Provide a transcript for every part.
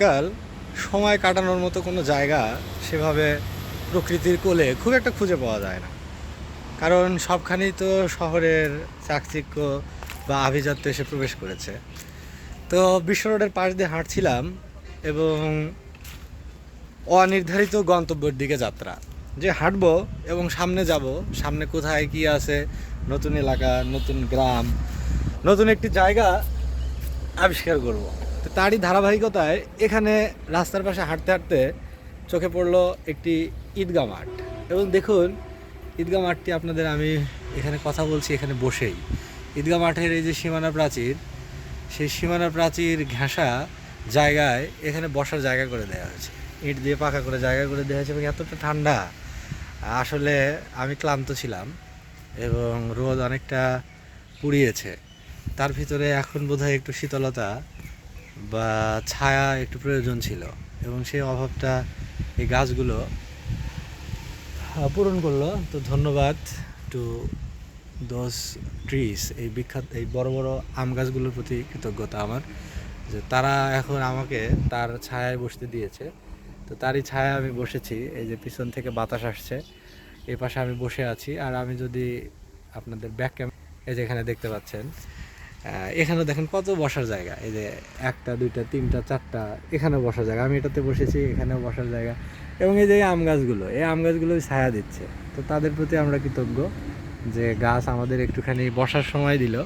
আজকাল সময় কাটানোর মতো কোনো জায়গা সেভাবে প্রকৃতির কোলে খুব একটা খুঁজে পাওয়া যায় না। কারণ সবখানেই তো শহরের চাকচিক্য বা আভিজাত্য এসে প্রবেশ করেছে। তো বিশ্ব রোডের পাশ দিয়ে হাঁটছিলাম এবং অনির্ধারিত গন্তব্যের দিকে যাত্রা, যে হাঁটবো এবং সামনে যাব, সামনে কোথায় কি আছে, নতুন এলাকা, নতুন গ্রাম, নতুন একটি জায়গা আবিষ্কার করব। তো তারই ধারাবাহিকতায় এখানে রাস্তার পাশে হাঁটতে হাঁটতে চোখে পড়লো একটি ঈদগাহ মাঠ। এবং দেখুন, ঈদগাহ মাঠটি আপনাদের আমি এখানে কথা বলছি এখানে বসেই। ঈদগাহ মাঠের এই যে সীমানা প্রাচীর, সেই সীমানা প্রাচীর ঘেঁষা জায়গায় এখানে বসার জায়গা করে দেওয়া হয়েছে, ইট দিয়ে পাকা করে জায়গা করে দেওয়া হয়েছে। এবং এতটা ঠান্ডা, আসলে আমি ক্লান্ত ছিলাম এবং রোদ অনেকটা পুড়িয়েছে। তার ভিতরে এখন বোধহয় একটু শীতলতা বা ছায়া একটু প্রয়োজন ছিল, এবং সেই অভাবটা এই গাছগুলো পূরণ করলো। তো ধন্যবাদ টু দোজ ট্রিজ, এই বিখ্যাত এই বড় বড় আম গাছগুলোর প্রতি কৃতজ্ঞতা আমার, যে তারা এখন আমাকে তার ছায়ায় বসতে দিয়েছে। তো তারই ছায়া আমি বসেছি। এই যে পিছন থেকে বাতাস আসছে, এই পাশে আমি বসে আছি। আর আমি যদি আপনাদের ব্যাক ক্যামেরা, এই যে এখানে দেখতে পাচ্ছেন, এখানেও দেখেন কত বসার জায়গা। এই যে একটা দুইটা তিনটা চারটা, এখানেও বসার জায়গা, আমি এটাতে বসেছি, এখানেও বসার জায়গা। এবং এই যে আম গাছগুলো, এই আম গাছগুলো ছায়া দিচ্ছে। তো তাদের প্রতি আমরা কৃতজ্ঞ যে গাছ আমাদের একটুখানি বসার সময় দিল।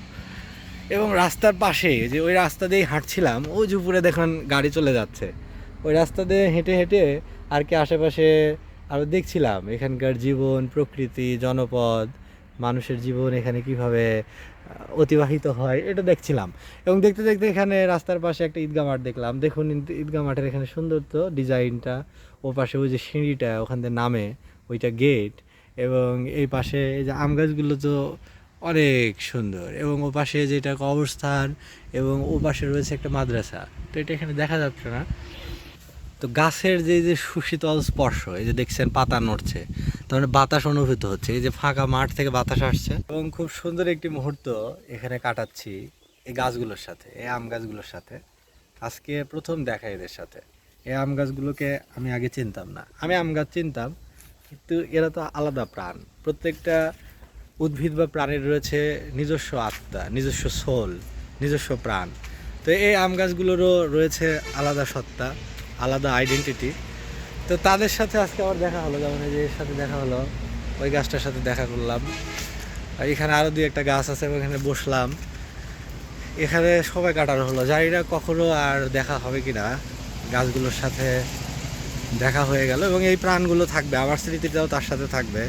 এবং রাস্তার পাশে, যে ওই রাস্তা দিয়েই হাঁটছিলাম, ওই যে উপরে দেখুন গাড়ি চলে যাচ্ছে, ওই রাস্তা দিয়ে হেঁটে হেঁটে আর কি আশেপাশে আরও দেখছিলাম এখানকার জীবন, প্রকৃতি, জনপদ, মানুষের জীবন এখানে কিভাবে অতিবাহিত হয়, এটা দেখছিলাম। এবং দেখতে দেখতে এখানে রাস্তার পাশে একটা ঈদগাহ মাঠ দেখলাম। দেখুন ঈদগাহ মাঠের এখানে সুন্দর তো ডিজাইনটা, ও পাশে ওই যে সিঁড়িটা ওখান থেকে নামে, ওইটা গেট। এবং এই পাশে এই যে আম গাছগুলো তো অনেক সুন্দর। এবং ও পাশে যেটা কবরস্থান, এবং ও পাশে রয়েছে একটা মাদ্রাসা। তো এটা এখানে দেখা যাচ্ছে না। তো গাছের যে সুশীতল স্পর্শ, এই যে দেখছেন পাতা নড়ছে, তার মানে বাতাস অনুভূত হচ্ছে। এই যে ফাঁকা মাঠ থেকে বাতাস আসছে, এবং খুব সুন্দর একটি মুহূর্ত এখানে কাটাচ্ছি এই গাছগুলোর সাথে, এই আম গাছগুলোর সাথে। আজকে প্রথম দেখা এদের সাথে। এই আম গাছগুলোকে আমি আগে চিনতাম না। আমি আম গাছ চিনতাম, কিন্তু এরা তো আলাদা প্রাণ। প্রত্যেকটা উদ্ভিদ বা প্রাণীর রয়েছে নিজস্ব আত্মা, নিজস্ব সোল, নিজস্ব প্রাণ। তো এই আম গাছগুলোরও রয়েছে আলাদা সত্তা, আলাদা আইডেন্টিটি। তো তাদের সাথে আজকে আমার দেখা হলো, যেমন এই যে এর সাথে দেখা হলো, ওই গাছটার সাথে দেখা করলাম। আর এখানে আরও দুই একটা গাছ আছে, ওখানে বসলাম। এখানে সবাই কাটানো হলো, জানি না কখনো আর দেখা হবে কি না। গাছগুলোর সাথে দেখা হয়ে গেল, এবং এই প্রাণগুলো থাকবে, আমার স্মৃতিটাও তার সাথে থাকবে।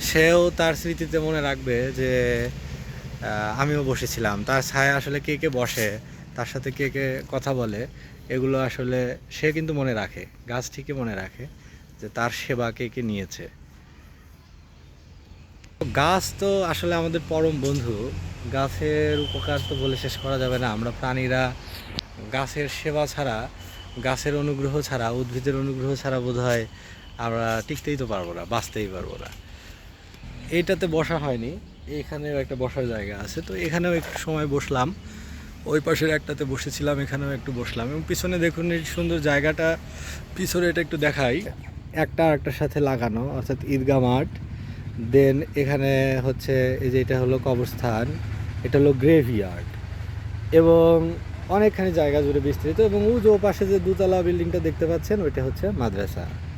সেও তার স্মৃতিতে মনে রাখবে যে আমিও বসেছিলাম। তার ছায়া আসলে কে কে বসে, তার সাথে কে কে কথা বলে, এগুলো আসলে সে কিন্তু মনে রাখে। গাছ ঠিকই মনে রাখে যে তার সেবা কে কে নিয়েছে। গাছ তো আসলে আমাদের পরম বন্ধু। গাছের উপকার তো বলে শেষ করা যাবে না। আমরা প্রাণীরা গাছের সেবা ছাড়া, গাছের অনুগ্রহ ছাড়া, উদ্ভিদের অনুগ্রহ ছাড়া বোধহয় আমরা টিকতেই তো পারবো না, বাঁচতেই পারবো না। এইটাতে বসা হয়নি, এখানেও একটা বসার জায়গা আছে। তো এখানেও একটু সময় বসলাম, ওই পাশের একটাতে বসেছিলাম, এখানেও একটু বসলাম। এবং পিছনে দেখুন এই সুন্দর জায়গাটা, পিছনে এটা একটু দেখাই, একটা আর একটার সাথে লাগানো, অর্থাৎ ঈদগাহ মাঠ। দেন এখানে হচ্ছে এই যে এটা হলো কবরস্থান, এটা হলো গ্রেভইয়ার্ড, এবং অনেকখানি জায়গা জুড়ে বিস্তৃত। এবং ও যে পাশে যে দুতলা বিল্ডিংটা দেখতে পাচ্ছেন, ওইটা হচ্ছে মাদ্রাসা।